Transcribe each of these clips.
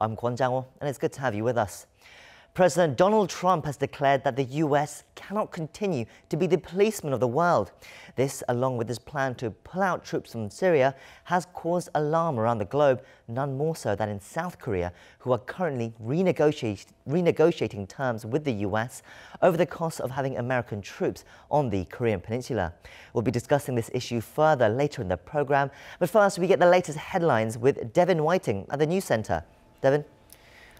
I'm Kwon Jang-ho, and it's good to have you with us. President Donald Trump has declared that the U.S. cannot continue to be the policeman of the world. This, along with his plan to pull out troops from Syria, has caused alarm around the globe, none more so than in South Korea, who are currently renegotiating terms with the U.S. over the cost of having American troops on the Korean peninsula. We'll be discussing this issue further later in the program, but first we get the latest headlines with Devin Whiting at the News Center. Devin?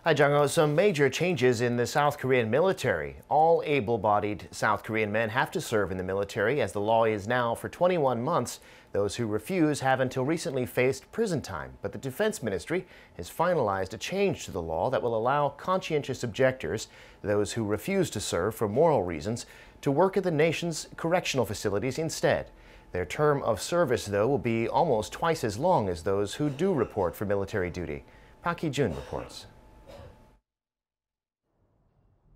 Hi, Jung-ho. Some major changes in the South Korean military. All able-bodied South Korean men have to serve in the military, as the law is now for 21 months. Those who refuse have until recently faced prison time. But the Defense Ministry has finalized a change to the law that will allow conscientious objectors, those who refuse to serve for moral reasons, to work at the nation's correctional facilities instead. Their term of service, though, will be almost twice as long as those who do report for military duty. Park Hee-jun reports.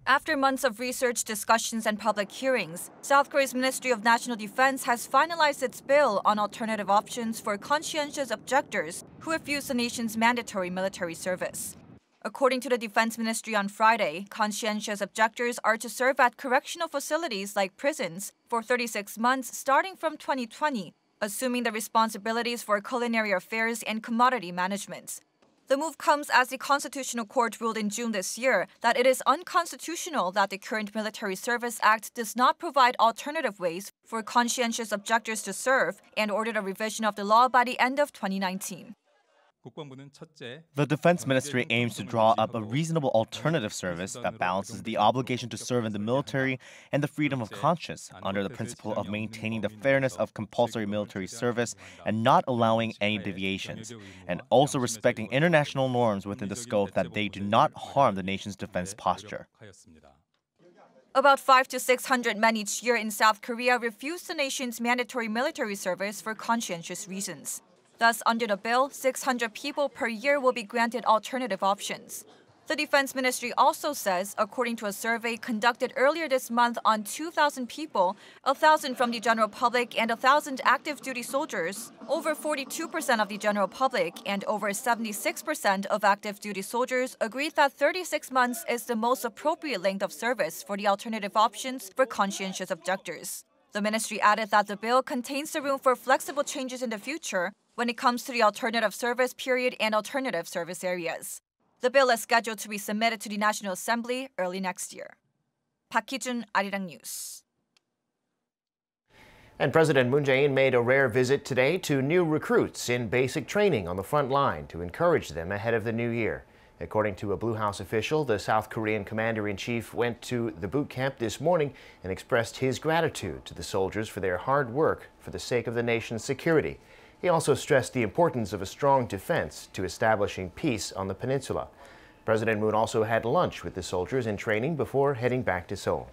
After months of research, discussions, and public hearings, South Korea's Ministry of National Defense has finalized its bill on alternative options for conscientious objectors who refuse the nation's mandatory military service. According to the Defense Ministry on Friday, conscientious objectors are to serve at correctional facilities like prisons for 36 months starting from 2020, assuming the responsibilities for culinary affairs and commodity management. The move comes as the Constitutional Court ruled in June this year that it is unconstitutional that the current Military Service Act does not provide alternative ways for conscientious objectors to serve and ordered a revision of the law by the end of 2019. The Defense Ministry aims to draw up a reasonable alternative service that balances the obligation to serve in the military and the freedom of conscience under the principle of maintaining the fairness of compulsory military service and not allowing any deviations, and also respecting international norms within the scope that they do not harm the nation's defense posture. About 500 to 600 men each year in South Korea refuse the nation's mandatory military service for conscientious reasons. Thus, under the bill, 600 people per year will be granted alternative options. The Defense Ministry also says, according to a survey conducted earlier this month on 2,000 people, 1,000 from the general public and 1,000 active duty soldiers, over 42% of the general public and over 76% of active duty soldiers agreed that 36 months is the most appropriate length of service for the alternative options for conscientious objectors. The ministry added that the bill contains the room for flexible changes in the future when it comes to the alternative service period and alternative service areas. The bill is scheduled to be submitted to the National Assembly early next year. Park Hee-jun, Arirang News. And President Moon Jae-in made a rare visit today to new recruits in basic training on the front line to encourage them ahead of the new year. According to a Blue House official, the South Korean commander-in-chief went to the boot camp this morning and expressed his gratitude to the soldiers for their hard work for the sake of the nation's security. He also stressed the importance of a strong defense to establishing peace on the peninsula. President Moon also had lunch with the soldiers in training before heading back to Seoul.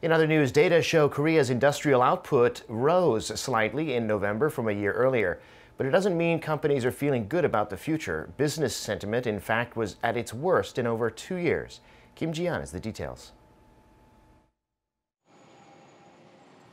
In other news, data show Korea's industrial output rose slightly in November from a year earlier. But it doesn't mean companies are feeling good about the future. Business sentiment, in fact, was at its worst in over 2 years. Kim Ji-yeon has the details.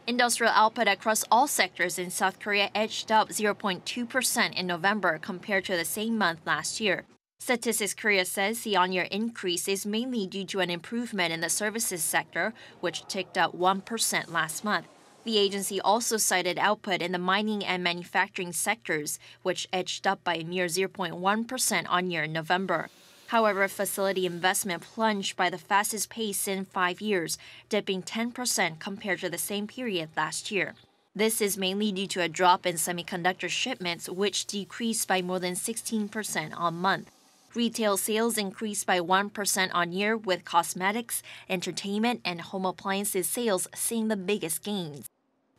Industrial output across all sectors in South Korea edged up 0.2% in November compared to the same month last year. Statistics Korea says the on-year increase is mainly due to an improvement in the services sector, which ticked up 1% last month. The agency also cited output in the mining and manufacturing sectors, which edged up by a mere 0.1% on-year in November. However, facility investment plunged by the fastest pace in 5 years, dipping 10% compared to the same period last year. This is mainly due to a drop in semiconductor shipments, which decreased by more than 16% on month. Retail sales increased by 1% on year, with cosmetics, entertainment, and home appliances sales seeing the biggest gains.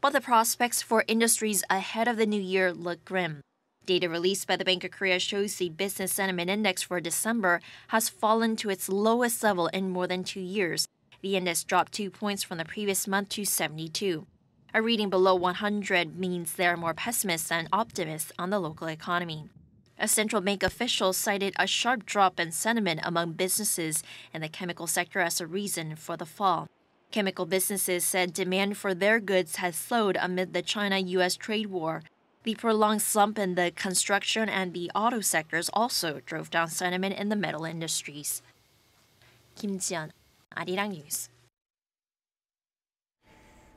But the prospects for industries ahead of the new year look grim. Data released by the Bank of Korea shows the Business Sentiment Index for December has fallen to its lowest level in more than 2 years. The index dropped 2 points from the previous month to 72. A reading below 100 means there are more pessimists than optimists on the local economy. A central bank official cited a sharp drop in sentiment among businesses in the chemical sector as a reason for the fall. Chemical businesses said demand for their goods has slowed amid the China-U.S. trade war. The prolonged slump in the construction and the auto sectors also drove down sentiment in the metal industries. Kim Ji-yeon, Arirang News.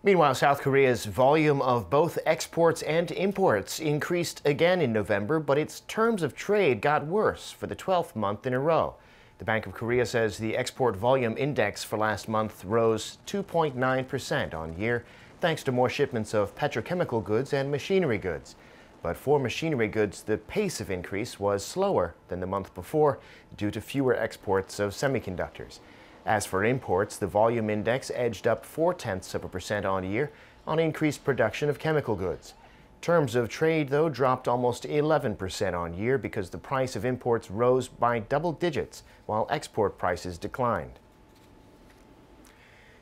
Meanwhile, South Korea's volume of both exports and imports increased again in November, but its terms of trade got worse for the 12th month in a row. The Bank of Korea says the export volume index for last month rose 2.9% on year, thanks to more shipments of petrochemical goods and machinery goods. But for machinery goods, the pace of increase was slower than the month before due to fewer exports of semiconductors. As for imports, the volume index edged up 0.4% on year on increased production of chemical goods. Terms of trade, though, dropped almost 11% on year because the price of imports rose by double digits while export prices declined.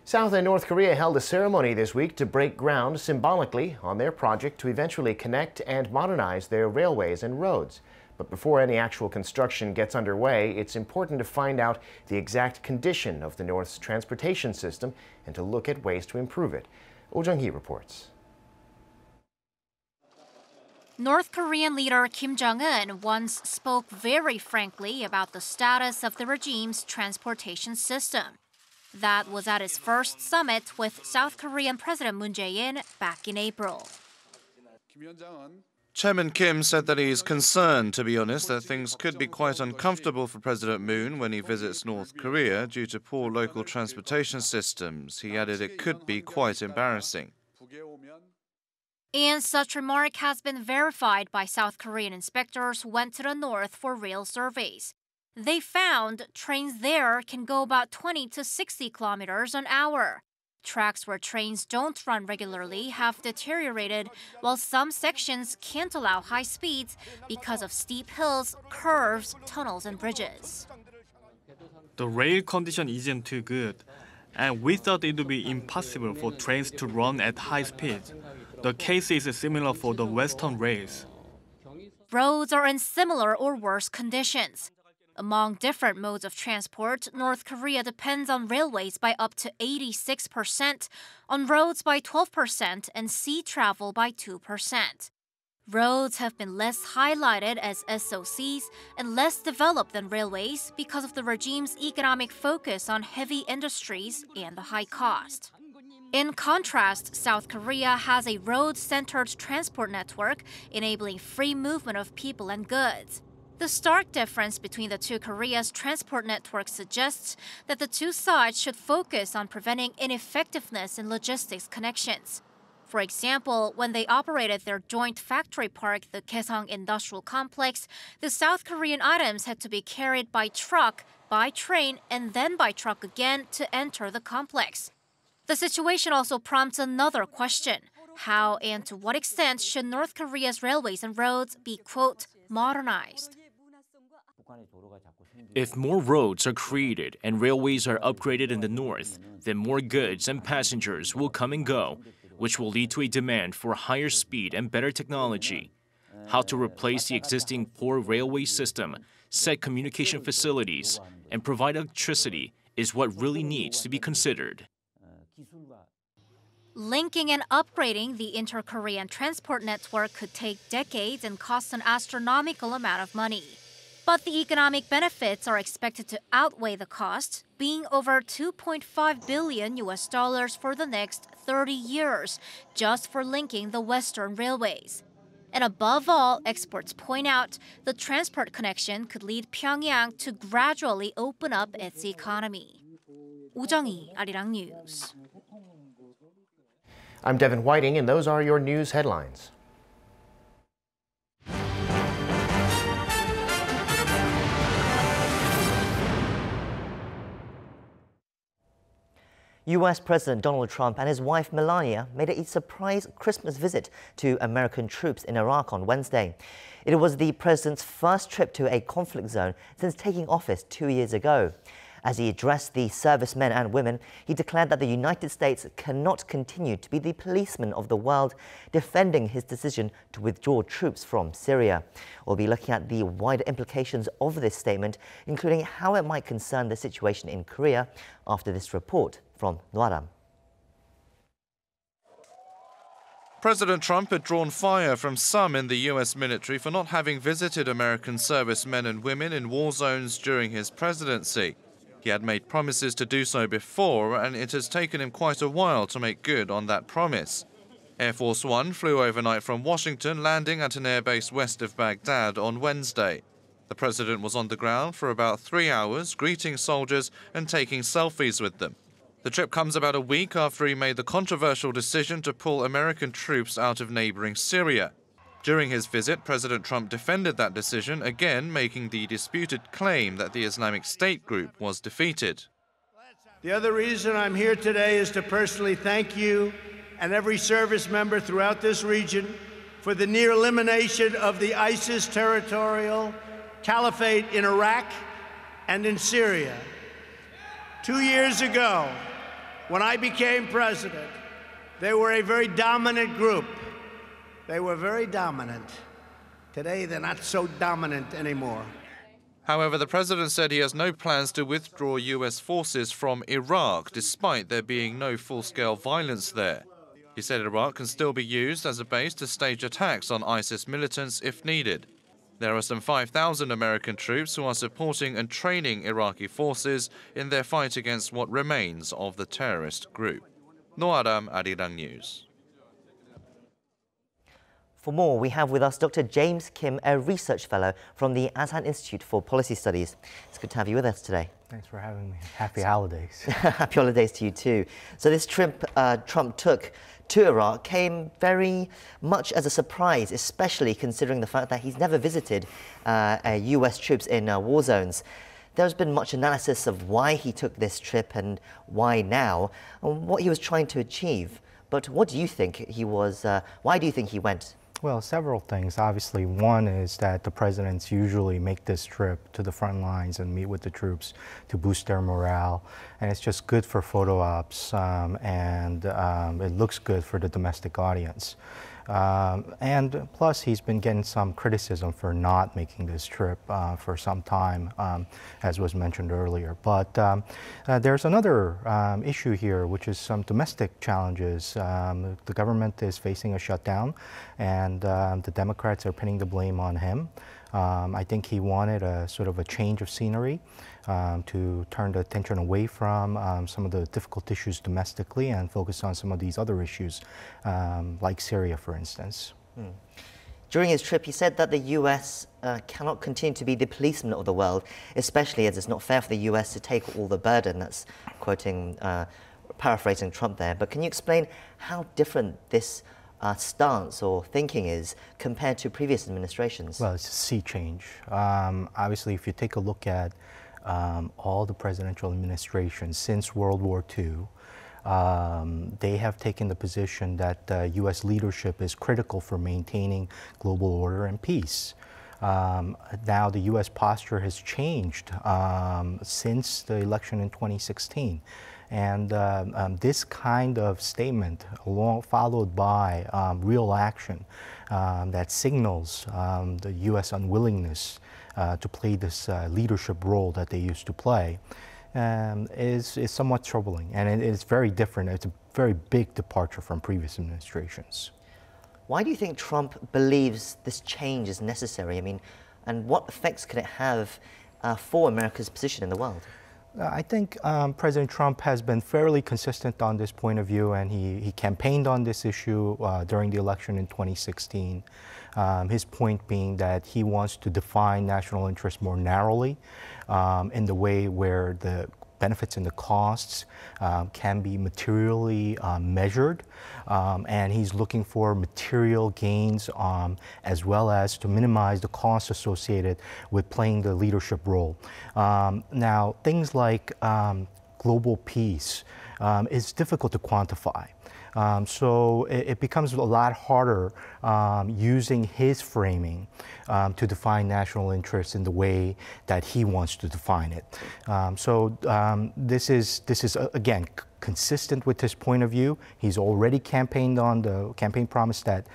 South and North Korea held a ceremony this week to break ground symbolically on their project to eventually connect and modernize their railways and roads. But before any actual construction gets underway, it's important to find out the exact condition of the North's transportation system and to look at ways to improve it. Oh Jung-hee reports. North Korean leader Kim Jong-un once spoke very frankly about the status of the regime's transportation system. That was at his first summit with South Korean President Moon Jae-in back in April. Chairman Kim said that he is concerned, to be honest, that things could be quite uncomfortable for President Moon when he visits North Korea due to poor local transportation systems. He added it could be quite embarrassing. And such remark has been verified by South Korean inspectors who went to the north for rail surveys. They found trains there can go about 20 to 60 kilometers an hour. Tracks where trains don't run regularly have deteriorated, while some sections can't allow high speeds because of steep hills, curves, tunnels, and bridges. The rail condition isn't too good, and we thought it would be impossible for trains to run at high speeds. The case is similar for the Western rails. Roads are in similar or worse conditions. Among different modes of transport, North Korea depends on railways by up to 86%, on roads by 12%, and sea travel by 2%. Roads have been less highlighted as SOCs and less developed than railways because of the regime's economic focus on heavy industries and the high cost. In contrast, South Korea has a road-centered transport network enabling free movement of people and goods. The stark difference between the two Koreas' transport networks suggests that the two sides should focus on preventing ineffectiveness in logistics connections. For example, when they operated their joint factory park, the Kaesong Industrial Complex, the South Korean items had to be carried by truck, by train, and then by truck again to enter the complex. The situation also prompts another question. How and to what extent should North Korea's railways and roads be, quote, modernized? If more roads are created and railways are upgraded in the north, then more goods and passengers will come and go, which will lead to a demand for higher speed and better technology. How to replace the existing poor railway system, set communication facilities, and provide electricity is what really needs to be considered. Linking and upgrading the inter-Korean transport network could take decades and cost an astronomical amount of money. But the economic benefits are expected to outweigh the cost, being over $2.5 billion for the next 30 years, just for linking the Western railways. And above all, experts point out the transport connection could lead Pyongyang to gradually open up its economy. Oh Jung-hee, Arirang News. I'm Devin Whiting, and those are your news headlines. U.S. President Donald Trump and his wife Melania made a surprise Christmas visit to American troops in Iraq on Wednesday. It was the president's first trip to a conflict zone since taking office 2 years ago. As he addressed the servicemen and women, he declared that the United States cannot continue to be the policeman of the world, defending his decision to withdraw troops from Syria. We'll be looking at the wider implications of this statement, including how it might concern the situation in Korea, after this report from Hwaram. President Trump had drawn fire from some in the U.S. military for not having visited American servicemen and women in war zones during his presidency. He had made promises to do so before, and it has taken him quite a while to make good on that promise. Air Force One flew overnight from Washington, landing at an airbase west of Baghdad on Wednesday. The president was on the ground for about 3 hours, greeting soldiers and taking selfies with them. The trip comes about a week after he made the controversial decision to pull American troops out of neighboring Syria. During his visit, President Trump defended that decision, again making the disputed claim that the Islamic State group was defeated. The other reason I'm here today is to personally thank you and every service member throughout this region for the near elimination of the ISIS territorial caliphate in Iraq and in Syria. 2 years ago, when I became president, they were a very dominant group. They were very dominant. Today, they're not so dominant anymore. However, the president said he has no plans to withdraw U.S. forces from Iraq, despite there being no full-scale violence there. He said Iraq can still be used as a base to stage attacks on ISIS militants if needed. There are some 5,000 American troops who are supporting and training Iraqi forces in their fight against what remains of the terrorist group. Noaram, Arirang News. For more, we have with us Dr. James Kim, a research fellow from the Arirang Institute for Policy Studies. It's good to have you with us today. Thanks for having me. Happy holidays. Happy holidays to you too. So this trip Trump took to Iraq came very much as a surprise, especially considering the fact that he's never visited US troops in war zones. There's been much analysis of why he took this trip and why now, and what he was trying to achieve. But what do you think he was, why do you think he went? Well, several things. Obviously, one is that the presidents usually make this trip to the front lines and meet with the troops to boost their morale. And it's just good for photo ops, and it looks good for the domestic audience. And plus, he's been getting some criticism for not making this trip for some time, as was mentioned earlier. But there's another issue here, which is some domestic challenges. The government is facing a shutdown, and the Democrats are pinning the blame on him. I think he wanted a sort of a change of scenery to turn the attention away from some of the difficult issues domestically and focus on some of these other issues, like Syria, for instance. During his trip, he said that the US cannot continue to be the policeman of the world, especially as it's not fair for the US to take all the burden. That's quoting, paraphrasing Trump there. But can you explain how different this stance or thinking is compared to previous administrations? Well, it's a sea change. Obviously, if you take a look at all the presidential administrations since World War II, they have taken the position that U.S. leadership is critical for maintaining global order and peace. Now the U.S. posture has changed since the election in 2016. And this kind of statement, followed by real action that signals the U.S. unwillingness to play this leadership role that they used to play, is somewhat troubling. And it is very different. It's a very big departure from previous administrations. Why do you think Trump believes this change is necessary? I mean, and what effects could it have for America's position in the world? I think President Trump has been fairly consistent on this point of view, and he campaigned on this issue during the election in 2016. His point being that he wants to define national interest more narrowly in the way where the benefits and the costs can be materially measured, and he's looking for material gains as well as to minimize the costs associated with playing the leadership role. Now, things like global peace is difficult to quantify. So it becomes a lot harder using his framing to define national interests in the way that he wants to define it. This is again consistent with his point of view. He's already campaigned on the campaign promise that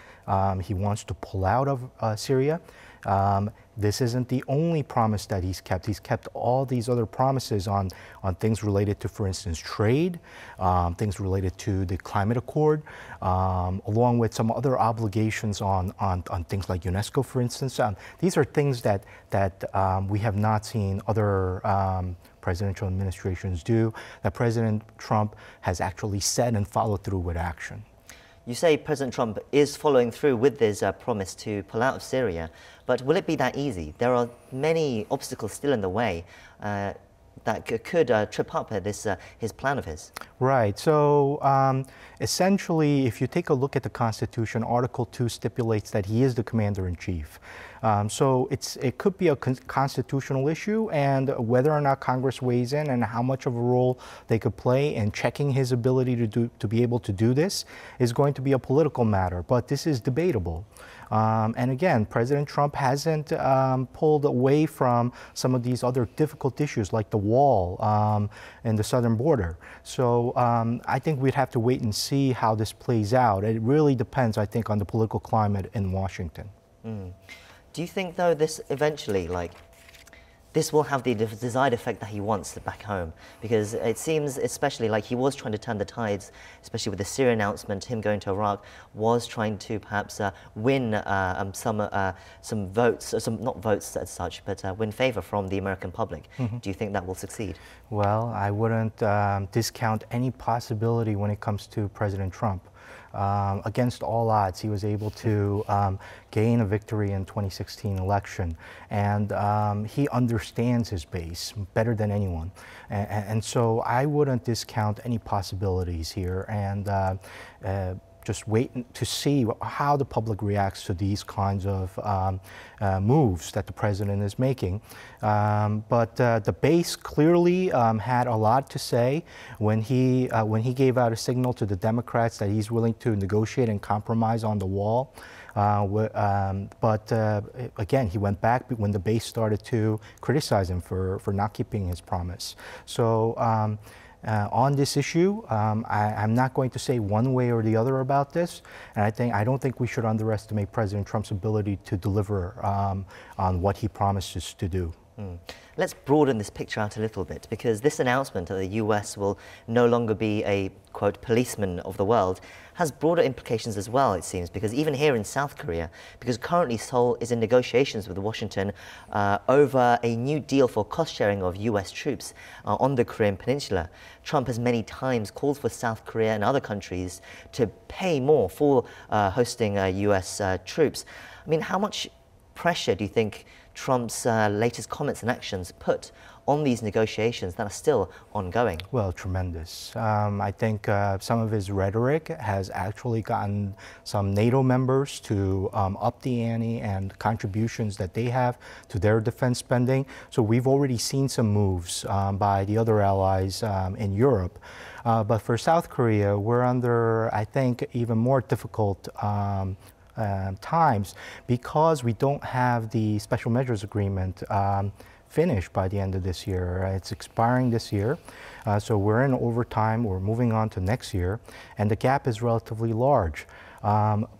he wants to pull out of Syria. this isn't the only promise that he's kept. He's kept all these other promises on things related to, for instance, trade, things related to the climate accord, along with some other obligations on things like UNESCO, for instance. These are things that we have not seen other presidential administrations do, that President Trump has actually said and followed through with action. You say President Trump is following through with this promise to pull out of Syria, but will it be that easy? There are many obstacles still in the way that could trip up his plan of his. Right. So essentially, if you take a look at the Constitution, Article 2 stipulates that he is the commander-in-chief. So it could be a constitutional issue, and whether or not Congress weighs in and how much of a role they could play in checking his ability to be able to do this is going to be a political matter. But this is debatable. And again, President Trump hasn't pulled away from some of these other difficult issues like the wall and the southern border. So I think we'd have to wait and see how this plays out. It really depends, I think, on the political climate in Washington. Do you think, though, this eventually, this will have the desired effect that he wants back home? Because it seems, especially like he was trying to turn the tides, especially with the Syria announcement, him going to Iraq, was trying to perhaps win some votes, not votes as such, but win favor from the American public. Do you think that will succeed? Well, I wouldn't discount any possibility when it comes to President Trump. Against all odds, he was able to gain a victory in 2016 election, and he understands his base better than anyone. And so I wouldn't discount any possibilities here, and just wait to see how the public reacts to these kinds of moves that the president is making. But the base clearly had a lot to say when he gave out a signal to the Democrats that he's willing to negotiate and compromise on the wall. But again, he went back when the base started to criticize him for not keeping his promise. So on this issue, I'm not going to say one way or the other about this, and I don't think we should underestimate President Trump's ability to deliver on what he promises to do. Let's broaden this picture out a little bit, because this announcement that the US will no longer be a, quote, policeman of the world has broader implications as well, it seems, because even here in South Korea, because currently Seoul is in negotiations with Washington over a new deal for cost sharing of US troops on the Korean Peninsula. Trump has many times called for South Korea and other countries to pay more for hosting US troops. I mean, how much pressure do you think Trump's latest comments and actions put on these negotiations that are still ongoing? Well, tremendous. I think some of his rhetoric has actually gotten some NATO members to up the ante and contributions that they have to their defense spending. So we've already seen some moves by the other allies in Europe. But for South Korea, we're under, I think, even more difficult times because we don't have the special measures agreement finished by the end of this year. It's expiring this year, so we're in overtime. We're moving on to next year, and the gap is relatively large.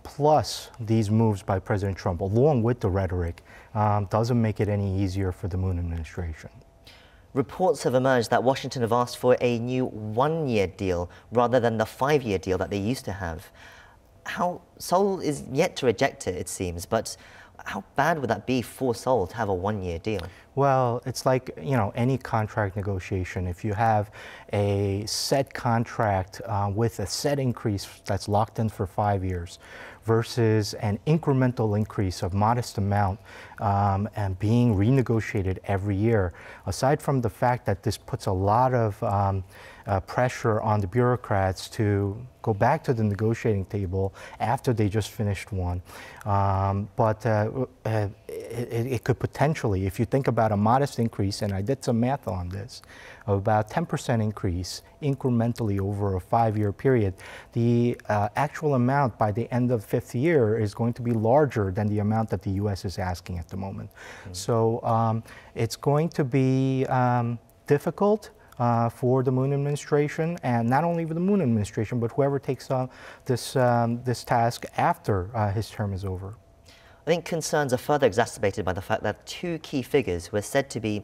Plus, these moves by President Trump, along with the rhetoric, doesn't make it any easier for the Moon administration. Reports have emerged that Washington have asked for a new one-year deal rather than the 5-year deal that they used to have. Seoul is yet to reject it, it seems, but how bad would that be for Seoul to have a one-year deal? Well, it's like, you know, any contract negotiation. If you have a set contract with a set increase that's locked in for 5 years versus an incremental increase of modest amount and being renegotiated every year, aside from the fact that this puts a lot of pressure on the bureaucrats to go back to the negotiating table after they just finished one. But it could potentially, if you think about a modest increase, and I did some math on this, of about 10% increase incrementally over a 5-year period, the actual amount by the end of the 5th year is going to be larger than the amount that the U.S. is asking at the moment. So it's going to be difficult for the Moon administration, and not only for the Moon administration, but whoever takes this task after his term is over. think concerns are further exacerbated by the fact that two key figures were said to be,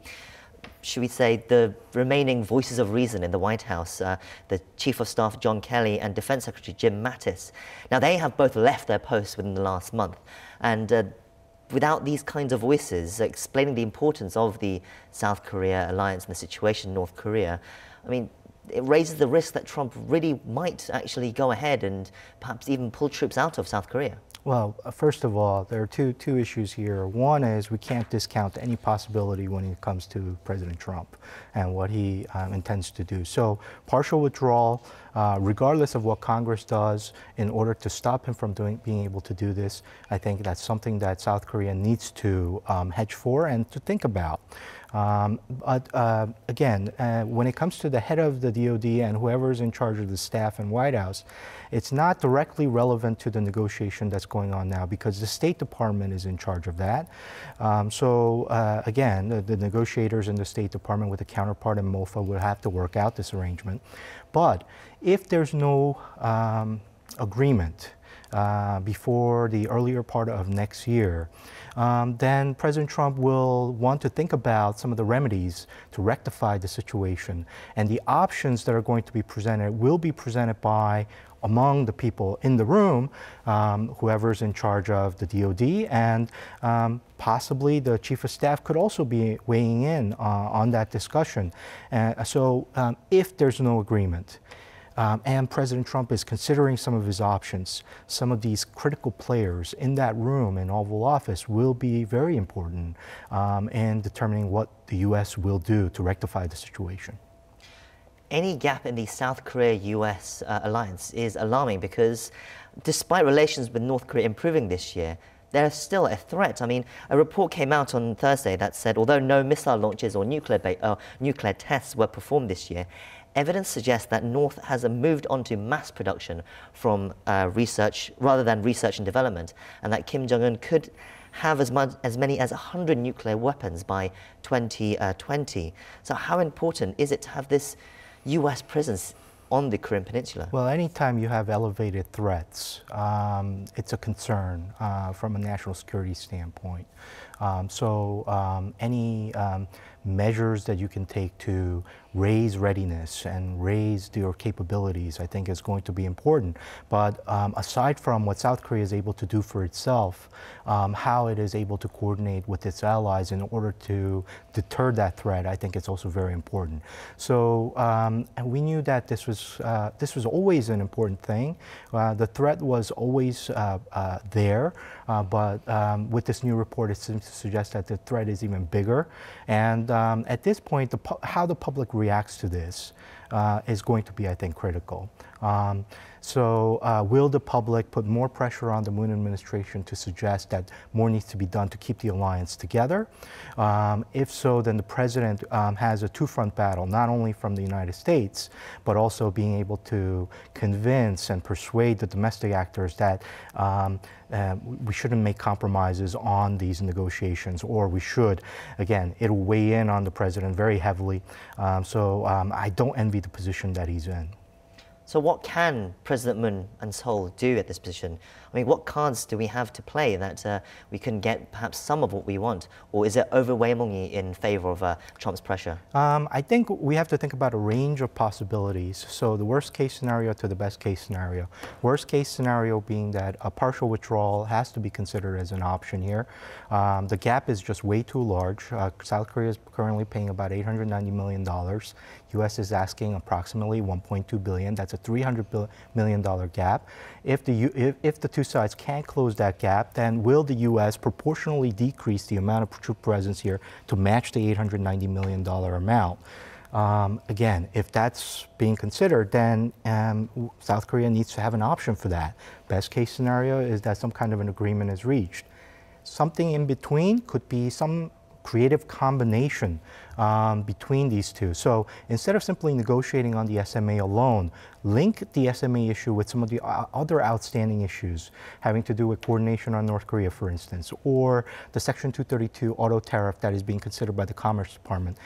should we say, the remaining voices of reason in the White House, the Chief of Staff John Kelly and Defense Secretary Jim Mattis. Now, they have both left their posts within the last month, and without these kinds of voices explaining the importance of the South Korea alliance and the situation in North Korea, I mean, it raises the risk that Trump really might actually go ahead and perhaps even pull troops out of South Korea. Well, first of all, there are two issues here. One is we can't discount any possibility when it comes to President Trump and what he intends to do. So partial withdrawal, regardless of what Congress does, in order to stop him from being able to do this, I think that's something that South Korea needs to hedge for and to think about. Again, when it comes to the head of the DOD and whoever is in charge of the staff and White House, it's not directly relevant to the negotiation that's going on now because the State Department is in charge of that. Again, the negotiators in the State Department with a counterpart in MOFA will have to work out this arrangement. But if there's no agreement before the earlier part of next year, then President Trump will want to think about some of the remedies to rectify the situation. And the options that are going to be presented will be presented by, among the people in the room, whoever's in charge of the DOD, and possibly the Chief of Staff could also be weighing in on that discussion. So if there's no agreement, and President Trump is considering some of his options, some of these critical players in that room in Oval Office will be very important in determining what the U.S. will do to rectify the situation. Any gap in the South Korea-U.S. alliance is alarming because despite relations with North Korea improving this year, they're still a threat. I mean, a report came out on Thursday that said although no missile launches or nuclear tests were performed this year, evidence suggests that North has moved on to mass production from research rather than research and development, and that Kim Jong-un could have as many as 100 nuclear weapons by 2020. So how important is it to have this U.S. presence on the Korean Peninsula? Well, anytime you have elevated threats, it's a concern from a national security standpoint. Any measures that you can take to raise readiness and raise your capabilities, I think is going to be important. But aside from what South Korea is able to do for itself, how it is able to coordinate with its allies in order to deter that threat, I think it's also very important. So and we knew that this was always an important thing. The threat was always there, but with this new report, it seems to suggest that the threat is even bigger. And at this point, how the public reacts to this is going to be, I think, critical. Will the public put more pressure on the Moon administration to suggest that more needs to be done to keep the alliance together? If so, then the president has a two-front battle, not only from the United States, but also being able to convince and persuade the domestic actors that we shouldn't make compromises on these negotiations, or we should. Again, it'll weigh in on the president very heavily. I don't envy the position that he's in. So what can President Moon and Seoul do at this position? I mean, what cards do we have to play that we can get perhaps some of what we want? Or is it overwhelmingly in favor of Trump's pressure? I think we have to think about a range of possibilities. So the worst case scenario to the best case scenario. Worst case scenario being that a partial withdrawal has to be considered as an option here. The gap is just way too large. South Korea is currently paying about $890 million. U.S. is asking approximately $1.2 billion. That's a $300 million gap. If the two sides can't close that gap, then will the U.S. proportionally decrease the amount of troop presence here to match the $890 million amount? Again, if that's being considered, then South Korea needs to have an option for that. Best case scenario is that some kind of an agreement is reached. Something in between could be some creative combination between these two. So instead of simply negotiating on the SMA alone, link the SMA issue with some of the other outstanding issues having to do with coordination on North Korea, for instance, or the Section 232 auto tariff that is being considered by the Commerce Department.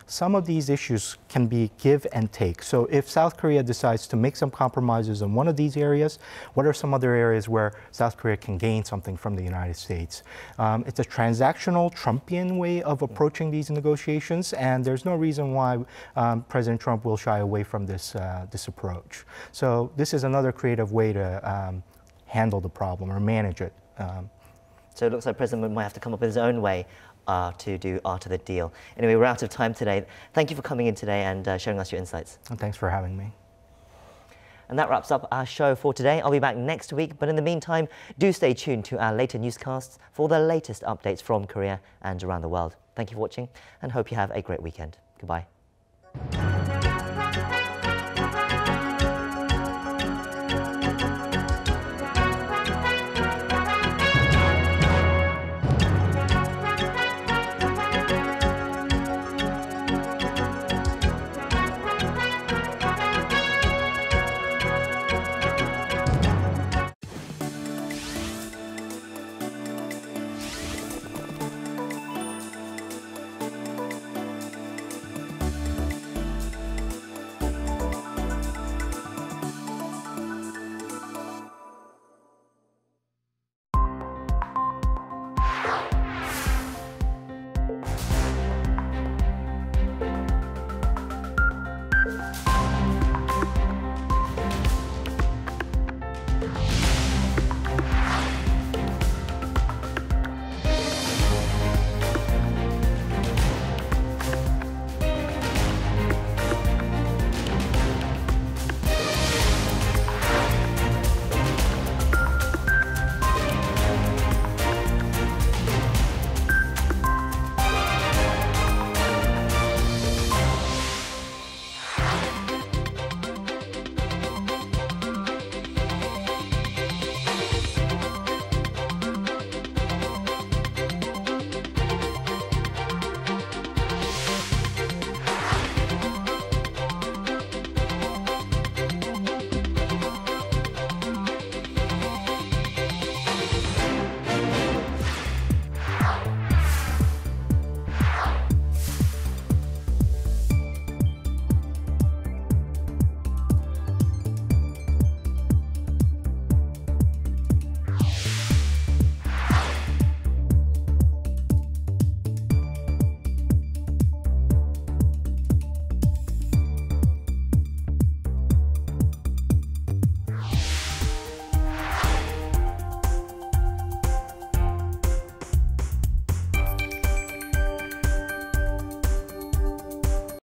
Some of these issues can be give and take. So if South Korea decides to make some compromises in one of these areas, what are some other areas where South Korea can gain something from the United States? It's a transactional Trumpian way of approaching these negotiations, and there's no reason why President Trump will shy away from this approach. So this is another creative way to handle the problem or manage it. So it looks like President Moon might have to come up with his own way to do art of the deal. Anyway, we're out of time today. Thank you for coming in today and showing us your insights. And thanks for having me. And that wraps up our show for today. I'll be back next week, but in the meantime, do stay tuned to our later newscasts for the latest updates from Korea and around the world. Thank you for watching and hope you have a great weekend. Goodbye.